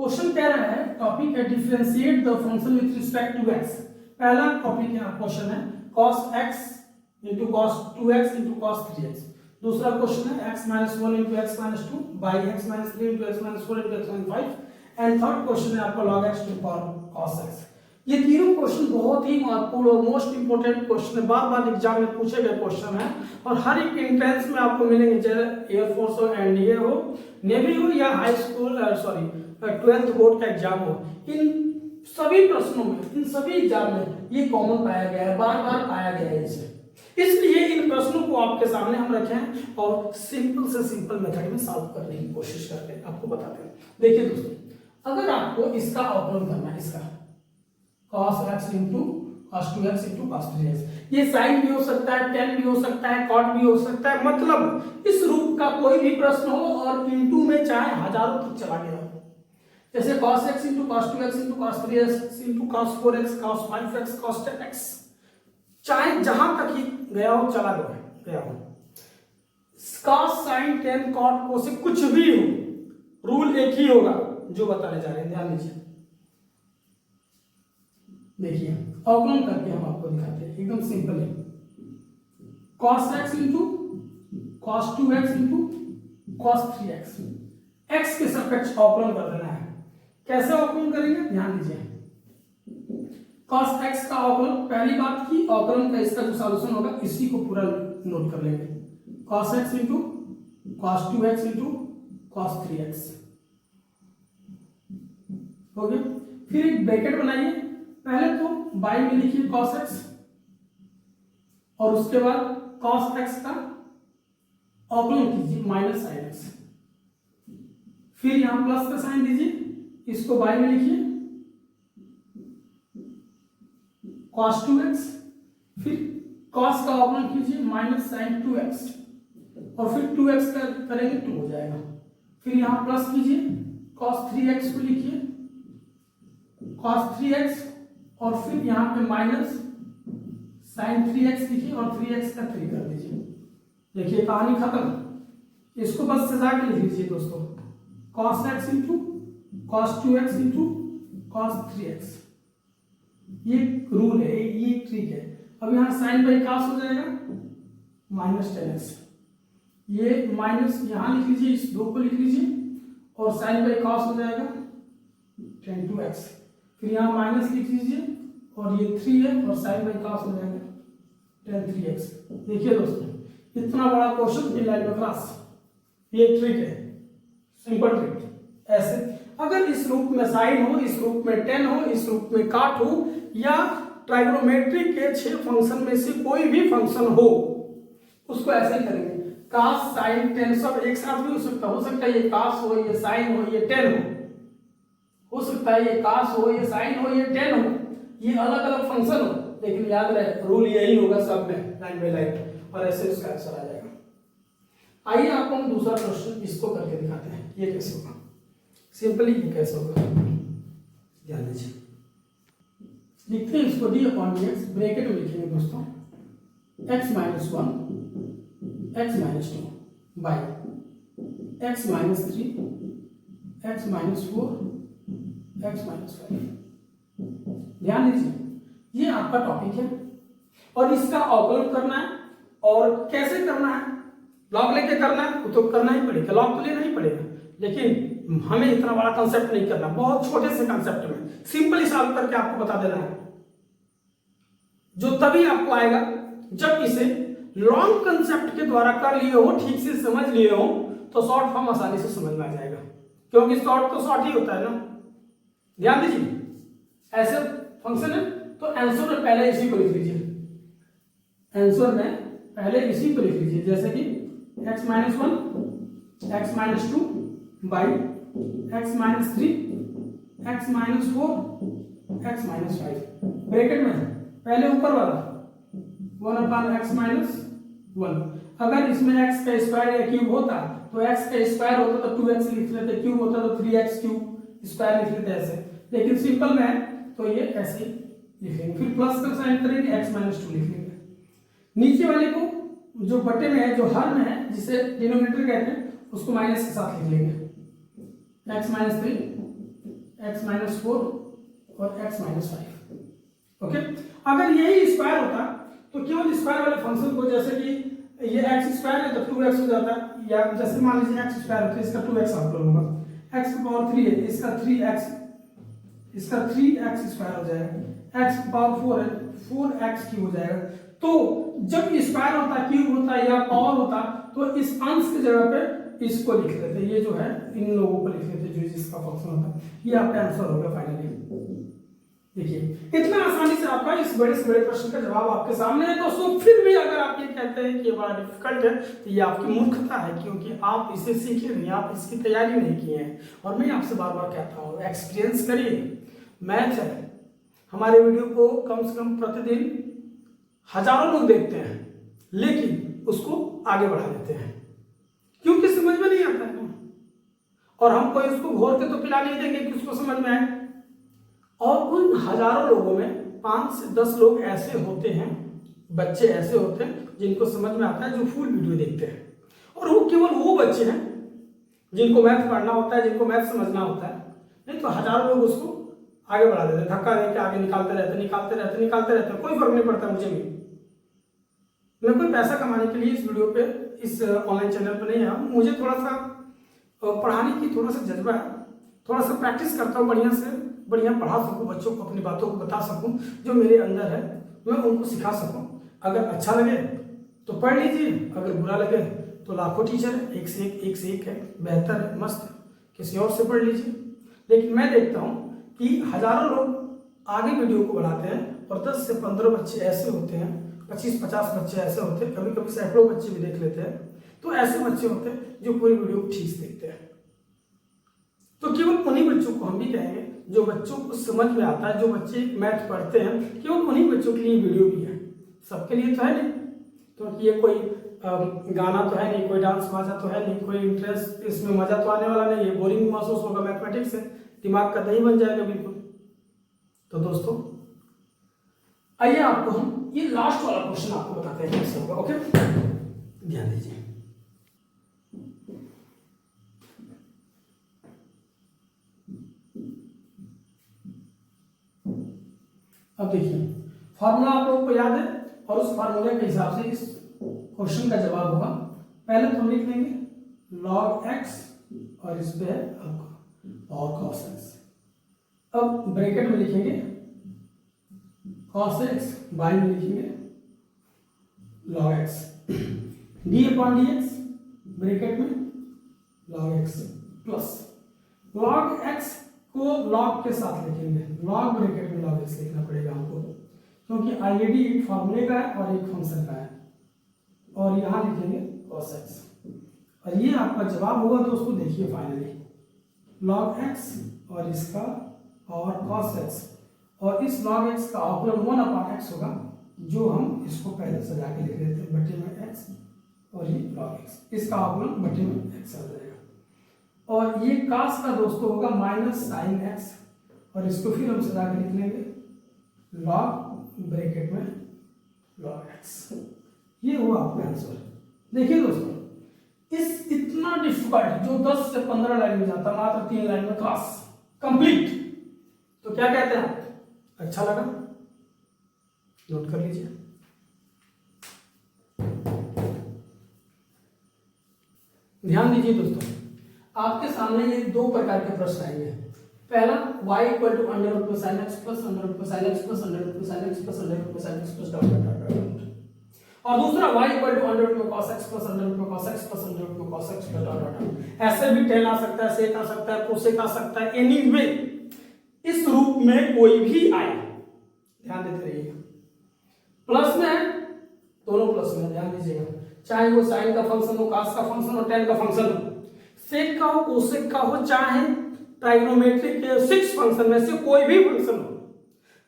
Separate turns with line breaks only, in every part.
Question कह रहा है टॉपिक है differentiate the function with respect to x। पहला टॉपिक है क्वेश्चन है cos x into cos 2x into cos 3x। दूसरा क्वेश्चन है x minus 1 into x minus 2 by x minus 3 into x minus 4 into x minus 5 and third question है आपका log x to power cos x। ये तीनों question बहुत ही महत्वपूर्ण और most important question है, बार बार एग्जाम में पूछे गए क्वेश्चन है और हर एक एंट्रेंस में आपको मिलेंगे, चाहे एयरफोर्स हो, एनडीए हो, नेवी हो या हाई स्कूल 12th बोर्ड का एग्जाम हो। इन सभी प्रश्नों में, इन सभी एग्जाम में ये कॉमन पाया गया है, बार बार पाया गया है इसे। इसलिए इन प्रश्नों को आपके सामने हम रखे हैं और सिंपल से सिंपल मेथड में सॉल्व करने की कोशिश करते हैं, आपको बताते हैं। देखिए दोस्तों, अगर आपको इसका अवकलन करना है, इसका cos x into cos 2x into cos 3x, ये साइन भी हो सकता है, tan भी हो सकता है, cot भी हो सकता है, मतलब इस रूप का कोई भी प्रश्न हो और इनटू में चाहे हजारों तक चला गया हो, जैसे cos x into cos 2x into cos 3x into cos 4x cos 5x cos 10x, चाहे जहां तक ही गया हो, चला गया हो, cos sin tan cot को से कुछ भी हो, रूल एक ही होगा जो बताने जा रहे हैं, ध्यान दीजिए। देखिए अवकलन करके हम आपको दिखाते हैं, एकदम सिंपल है। cos x into cos 2x into cos 3x, x के सापेक्ष अवकलन कर देना है। कैसे अवकलन करेंगे, ध्यान दीजिए। cos x का अवकलन, पहली बात की अवकलन का इसका जो सॉल्यूशन होगा इसी को पूरा नोट कर लेंगे। cos x into cos 2x into cos 3x हो गया। फिर एक ब्रैकेट बनाइए, पहले तो बाई में लिखिए cos x और उसके बाद cos x का अवकलन कीजिए माइनस sin x, फिर यहां प्लस का साइन दीजिए, इसको बाई में लिखिए cos 2x, फिर cos का अवकलन कीजिए माइनस sin 2x और फिर 2x का करेंगे 2 हो जाएगा, फिर यहां प्लस कीजिए cos 3x को लिखिए cos 3x और फिर यहाँ पे माइनस sin 3x लिखिए और 3x का 3 कर दीजिए। देखिए कहानी खत्म। इसको बस सजा के लिख लीजिए दोस्तों, cos x into cos 2x into cos 3x, ये रूल है, ये ट्रिक है। अब यहाँ sin बाई cos हो जाएगा माइनस 10x, ये माइनस यहाँ लिख लीजिए, इस 2 को लिख लीजिए और sin बाई cos हो जाएगा 10 2x, फिर यहाँ माइनस लिख लीजिए और ये 3 है और sin बाई cos हो जाएगा 10 3x। देखिए दोस्तों, इतना बड़ा क्वेश्चन इन लाइन में क्लास, ये ट्रिक है, सिंपल ट्रिक। ऐसे अगर इस रूप में साइन हो, इस रूप में tan हो, इस रूप में cot हो या ट्राइगोनोमेट्री के 6 फंक्शन में से कोई भी फंक्शन हो, उसको ऐसे ही करेंगे। cos sin tan सब एक साथ भी हो सकता है ये cos हो, ये sin हो, ये tan हो सकता है ये cos हो, ये sin हो, ये tan हो, ये अलग अलग फंक्शन हो, लेकिन याद रहे रूल यही होगा सब में, लाइन बाय लाइन, और ऐसे उसका आंसर आ जाएगा। आइए आपको हम दूसरा क्वेश्चन इसको करके दिखाते हैं, ये कैसे होगा, सिंपली ये कैसे होगा, ध्यान दीजिए। लिखते हैं इसको d/dx, ब्रैकेट में लिखेंगे दोस्तों x minus 1 x minus 2 by x minus 3 x minus 4 x minus 5। ध्यान दीजिए, ये आपका टॉपिक है और इसका अवकलन करना है। और कैसे करना है, लॉग लेके करना है, तो करना ही पड़ेगा, लॉग तो लेना ही पड़ेगा, लेकिन हमें इतना बड़ा कंसेप्ट नहीं करना, बहुत छोटे से कंसेप्ट में सिंपली सॉल्व करके आपको बता देना है, जो तभी आपको आएगा जब इसे लॉन्ग कंसेप्ट के द्वारा कर लिए हो, ठीक से समझ लिए हो, तो शॉर्ट फॉर्म आसानी से समझ में आ जाएगा, क्योंकि शॉर्ट तो शॉर्ट ही होता है ना। ध्यान दीजिए, ऐसे फंक्शन है तो आंसर में पहले इसी को लिख लीजिए, आंसर में पहले इसी को लिख लीजिए, जैसे कि x minus 1 x minus 2 by x minus 3 x minus 4 x minus 5, bracket में पहले ऊपर वाला 1/x minus 1। अगर इसमें x का स्क्वायर या क्यूब होता तो x का स्क्वायर होता तो 2x लिख लेते, क्यूब होता तो 3x क्यूब स्क्वायर लिख लेते ऐसे, लेकिन सिंपल में है तो ये ऐसे लिखेंगे, फिर प्लस का साइन करेंगे, x minus 2 लिख लेंगे। नीचे वाले को जो बटे में है, जो हर में है, जिसे डिनोमिनेटर कहते हैं, उसको माइनस के साथ लिख लेंगे, x minus 3 x माइनस 4 और x माइनस 5। ओके, अगर यही स्क्वायर होता तो केवल स्क्वायर वाले फंक्शन को, जैसे कि ये x स्क्वायर है तो 2x हो जाता, या जैसे मान लीजिए x स्क्वायर है तो इसका 2x आउटपुट होगा, x की पावर 3 है इसका 3x स्क्वायर हो जाएगा, x की पावर 4 है 4x क्यूब हो जाएगा। तो जब स्क्वायर होता, क्यूब होता या पावर होता तो इस अंश की जगह पे इसको लिख लेते, ये जो है इन लोगों को लिख लेते जो जिसका फंक्शन होता। ये आपका आंसर हो गया फाइनली। देखिए इतना आसानी से आपका इस बड़े से बड़े प्रश्न का जवाब आपके सामने है दोस्तों। फिर भी अगर आप ये कहते हैं कि ये बड़ा डिफिकल्ट है तो ये आपकी मूर्खता है, क्योंकि आप इसे सीखे नहीं, आप इसकी तैयारी नहीं किए हैं। और मैं आपसे बार बार कहता हूँ एक्सपीरियंस करिए। मैथ है, हमारे वीडियो को कम से कम प्रतिदिन हजारों लोग देखते हैं, लेकिन उसको आगे बढ़ा देते हैं क्योंकि समझ में नहीं आता है। और हम कोई उसको घोर के तो पिला नहीं देंगे कि उसको समझ में आए। और उन हजारों लोगों में 5 से 10 लोग ऐसे होते हैं, बच्चे ऐसे होते हैं जिनको समझ में आता है, जो फुल वीडियो देखते हैं। और वो केवल वो बच्चे हैं जिनको मैथ पढ़ना होता है, जिनको मैथ समझना होता है। नहीं तो हजारों लोग उसको आगे बढ़ा देते, धक्का देके आगे निकालते रहते, कोई फर्क नहीं पड़ता मुझे भी। मैं कोई पैसा कमाने के लिए इस वीडियो पे, इस ऑनलाइन चैनल पे नहीं है। मुझे थोड़ा सा पढ़ाने की थोड़ा सा जज्बा है, थोड़ा सा प्रैक्टिस करता हूँ, बढ़िया से बढ़िया पढ़ा सकूँ बच्चों को, अपनी बातों को बता सकूँ, जो मेरे अंदर है मैं उनको सिखा सकूँ। अगर अच्छा लगे तो पढ़ लीजिए, अगर बुरा लगे तो लाखों टीचर है, एक से एक है, बेहतर है, मस्त है, किसी और से पढ़ लीजिए। लेकिन मैं देखता हूँ कि हजारों लोग आगे वीडियो को बढ़ाते हैं और 10 से 15 बच्चे ऐसे होते हैं, 25-50 बच्चे ऐसे होते हैं, कभी कभी सैकड़ों बच्चे भी देख लेते हैं। तो ऐसे बच्चे होते हैं जो पूरी वीडियो को ठीक से देखते हैं। तो केवल उन्हीं बच्चों को हम भी कहेंगे जो बच्चों को समझ में आता है, जो बच्चे मैथ पढ़ते हैं, केवल उन्हीं बच्चों के लिए वीडियो भी है, सबके लिए तो है नहीं। क्योंकि ये कोई गाना तो है नहीं, कोई डांस बाजा तो है नहीं, कोई इंटरेस्ट इसमें मजा तो आने वाला नहीं है, बोरिंग महसूस होगा, मैथमेटिक्स है, दिमाग का दही बन जाएगा बिल्कुल। तो दोस्तों आइए आपको हम ये लास्ट वाला क्वेश्चन आपको बताते हैं कैसे होगा। ओके, ध्यान दीजिए। अब देखिए फार्मूला आप लोगों को याद है और उस फार्मूले के हिसाब से इस क्वेश्चन का जवाब होगा। पहले तो हम लिख लेंगे log x और इस पे है आपका और cos x। अब ब्रैकेट में लिखेंगे cos x, बाई में लिखेंगे log x, d/dx ब्रैकेट में log x plus log x को log के साथ लिखेंगे, log ब्रैकेट में log x लिखना पड़ेगा हमको, क्योंकि ऑलरेडी एक फार्मूले का है और एक फंक्शन का है। और यहाँ लिखेंगे cos x और ये आपका जवाब होगा दोस्तों। देखिए फाइनली log x और इसका और cos x, और इस log x का ऑपरेंड 1/x होगा, जो हम इसको पहले सजा के लिख लेते हैं बटे में x, और ये log x, इसका ऑपरेंड बटे में x आ जाएगा। और ये cos का दोस्तों होगा माइनस साइन x, और इसको फिर हम सजा के लिख लेंगे log ब्रैकेट में log x। ये हुआ आपका आंसर। देखिए दोस्तों इस इतना डिफिकल्ट जो 10 से 15 लाइन में जाता, मात्र 3 लाइन में क्लास कंप्लीट। तो क्या कहते हैं आप? अच्छा लगा? नोट कर लीजिए। ध्यान दीजिए दोस्तों, आपके सामने ये 2 प्रकार के प्रश्न आएंगे। पहला y equal to under root sin x plus under root sin x plus under root sin x plus under root sin x plus dot dot dot, और दूसरा y equal to under root cos x plus under root cos x plus under root cos x dot dot dot. ऐसे भी tan आ सकता है, sec आ सकता है, cosec आ सकता है, एनीवे इस रूप में कोई भी आए, ध्यान देते रहिएगा। प्लस में है, दोनों प्लस में, ध्यान दीजिएगा, चाहे वो sin का फंक्शन हो, cos का फंक्शन हो, tan का फंक्शन हो, sec का हो, cosec का हो, चाहे ट्राइगोनोमेट्री के 6 फंक्शन में से कोई भी फंक्शन हो,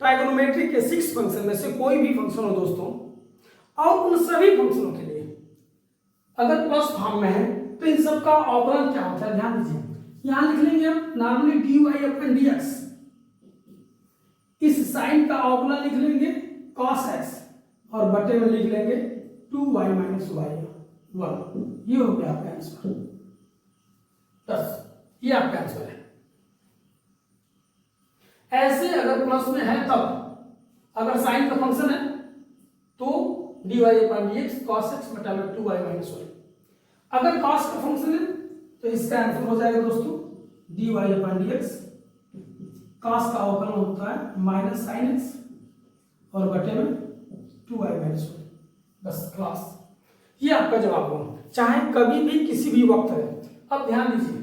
ट्राइगोनोमेट्री के 6 फंक्शन में से कोई भी फंक्शन हो दोस्तों, और उन सभी फंक्शनों के लिए अगर प्लस फॉर्म में है तो इन सब का ऑपरेंड क्या होता है, ध्यान दीजिए। यहां लिख लेंगे हम नॉर्मली dy/dx, इस साइन का ऑपरेंड लिख लेंगे cos x, और बटे में लिख लेंगे 2y - y1। ये हो गया आपका आंसर। बस ये आपका आंसर है। ऐसे अगर प्लस में है तब, अगर साइन का फंक्शन है तो dy upon dx cos x बटा में 2y माइनस 1। अगर cos का फंक्शन है तो इसका आंसर हो जाएगा दोस्तों dy अपॉन dx, cos का अवकलन होता है माइनस साइन x और बटे में 2y माइनस 1। बस क्लास, ये आपका जवाब होगा, चाहे कभी भी किसी भी वक्त है। अब ध्यान दीजिए,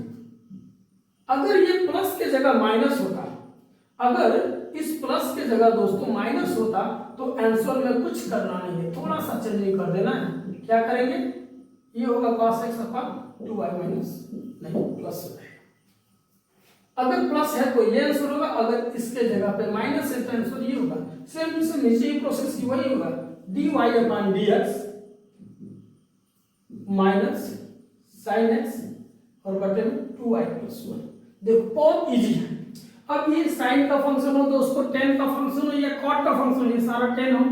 अगर ये प्लस के जगह माइनस होता, अगर इस प्लस के जगह दोस्तों माइनस होता तो आंसर में कुछ करना नहीं है, थोड़ा सा चेंजिंग कर देना है। क्या करेंगे, ये होगा cos x upon 2y minus, नहीं प्लस हो जाएगा। अगर प्लस है तो ये आंसर होगा, अगर इसके जगह पे माइनस है तो आंसर ये होगा। सेम टू सेम नीचे ही प्रोसेस वही होगा, dy upon dx minus sine x और बटे में 2y प्लस 1। देखो बहुत इजी है। अब ये साइन का फंक्शन हो दोस्तों, टेन का फंक्शन हो या कॉट का फंक्शन हो, ये सारा टेन हो,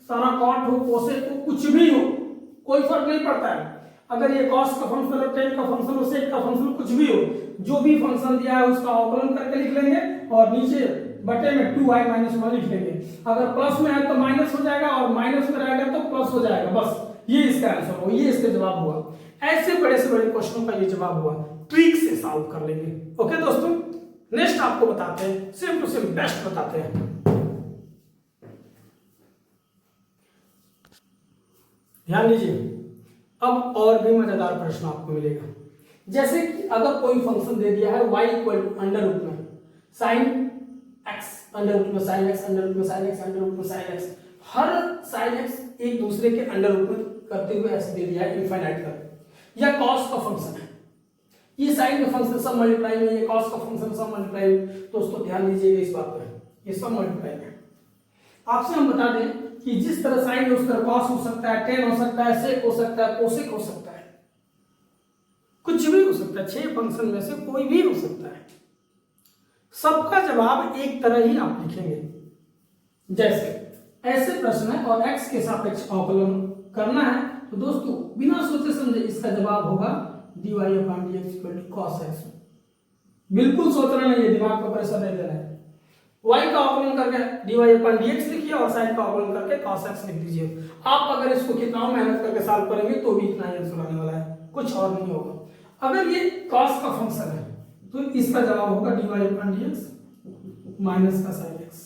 सारा कॉट हो, कोसेक हो, कुछ भी हो, कोई फर्क नहीं पड़ता है। अगर ये कॉस का फंक्शन हो, टेन का फंक्शन हो, सेक का फंक्शन हो, कुछ भी हो, जो भी फंक्शन दिया है उसका अवकलन करके लिख लेंगे और नीचे बटे में 2y माइनस 1 लिख लेंगे। अगर प्लस में है तो माइनस हो जाएगा और माइनस में रहेगा तो प्लस हो जाएगा। बस ये इसका आंसर हो, ये इसका जवाब हुआ। ऐसे बड़े से बड़े क्वेश्चनों का ये जवाब हुआ, ट्रिक से सॉल्व कर लेंगे। ओके दोस्तों, नेक्स्ट आपको बताते हैं, सेम टू सेम बेस्ट बताते हैं। ध्यान दीजिए, अब और भी मजेदार प्रश्न आपको मिलेगा। जैसे कि अगर कोई फंक्शन दे दिया है y equal to under root में साइन x, अंडर रूट में साइन x, अंडर रूट में साइन x, अंडर रूट में साइन x, हर साइन x एक दूसरे के अंडर रूट में करते हुए ऐसे दे दिया है इनफाइनाइट कर, या cos का फंक्शन है, ये साइन का फंक्शन सब मल्टीप्लाई में, ये cos का फंक्शन सब मल्टीप्लाई में। दोस्तों ध्यान दीजिएगा इस बात पर, ये सब मल्टीप्लाई में। आपसे हम बता दें कि जिस तरह साइन उस तरह cos हो सकता है, tan हो सकता है, sec हो सकता है, cosec हो सकता है, कुछ भी हो सकता है, 6 फंक्शन में से कोई भी हो सकता है। सबका जवाब एक तरह ही आप लिखेंगे। जैसे ऐसे प्रश्न है और x के सापेक्ष अवकलन करना है तो दोस्तों बिना सोचे समझे इसका जवाब होगा dy upon dx equal to cos x। बिल्कुल सोचना नहीं है, दिमाग को प्रेशर नहीं देना है। y का अवकलन करके dy अपॉन dx लिखिए और sin का अवकलन करके cos x लिख दीजिए। आप अगर इसको कितना मेहनत करके सॉल्व करेंगे तो भी इतना ही आंसर आने वाला है, कुछ और नहीं होगा। अगर ये cos का फंक्शन है तो इसका जवाब होगा dy अपॉन dx माइनस का sin x।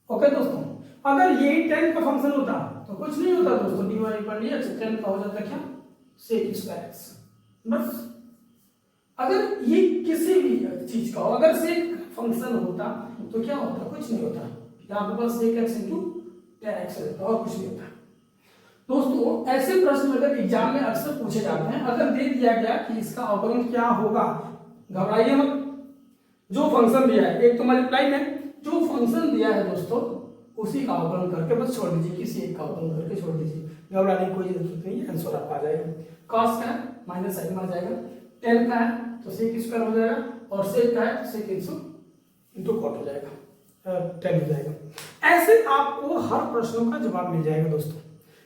ओके दोस्तों, अगर ये tan का फंक्शन होता तो कुछ नहीं होता दोस्तों, dy अपॉन dx tan का हो जाता क्या, sec स्क्वायर x। बस अगर ये किसी भी चीज का हो, अगर sec फंक्शन होता तो क्या होता, कुछ नहीं होता, यहाँ पे बस sec x into tan x होता और कुछ नहीं होता। दोस्तों ऐसे प्रश्न अगर एग्जाम में अक्सर पूछे जाते हैं, अगर दे दिया गया कि इसका अवकलन क्या होगा, घबराइए मत। जो फंक्शन दिया है, एक तो मल्टीप्लाई में जो फंक्शन दिया है दोस्तों उसी का अवकलन करके बस छोड़ दीजिए, किसी एक का अवकलन करके छोड़ दीजिए, घबराने की कोई जरूरत नहीं है, आंसर आपका आ जाएगा। cos का है माइनस साइन में आ जाएगा, tan का है तो sec स्क्वायर हो जाएगा और sec का है तो sec इंटू cot हो जाएगा, tan हो जाएगा। ऐसे आपको हर प्रश्नों का जवाब मिल जाएगा दोस्तों।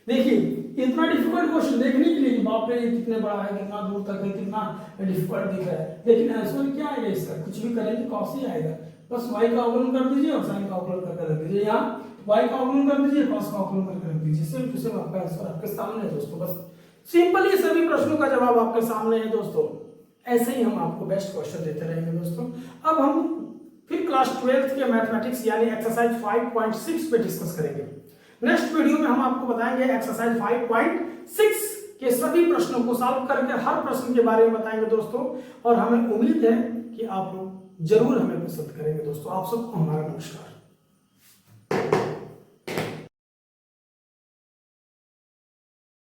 देखिए इतना डिफिकल्ट क्वेश्चन देखने के लिए बाप रे कितने बड़ा है, कितना दूर तक है, कितना डिफिकल्ट दिख रहा है, लेकिन आंसर क्या आएगा इसका, कुछ भी करेंगे cos ही आएगा। बस y का अवकलन कर दीजिए और sin का अवकलन करके रख दीजिए, यहाँ y का अवकलन कर दीजिए, cos का अवकलन करके रख दीजिए, सेम टू सेम आपका आंसर आपके सामने है दोस्तों। बस सिंपल, ये सभी प्रश्नों का जवाब आपके सामने है दोस्तों। ऐसे ही हम आपको बेस्ट क्वेश्चन देते रहेंगे दोस्तों। अब हम फिर क्लास 12th के मैथमेटिक्स यानी एक्सरसाइज 5.6 पे डिस्कस करेंगे। नेक्स्ट वीडियो में हम आपको बताएंगे एक्सरसाइज 5.6 के सभी प्रश्नों को सॉल्व करके हर प्रश्न के बारे में बताएंगे दोस्तों, और हमें उम्मीद है कि आप लोग जरूर हमें पसंद करेंगे दोस्तों। आप सबको हमारा नमस्कार।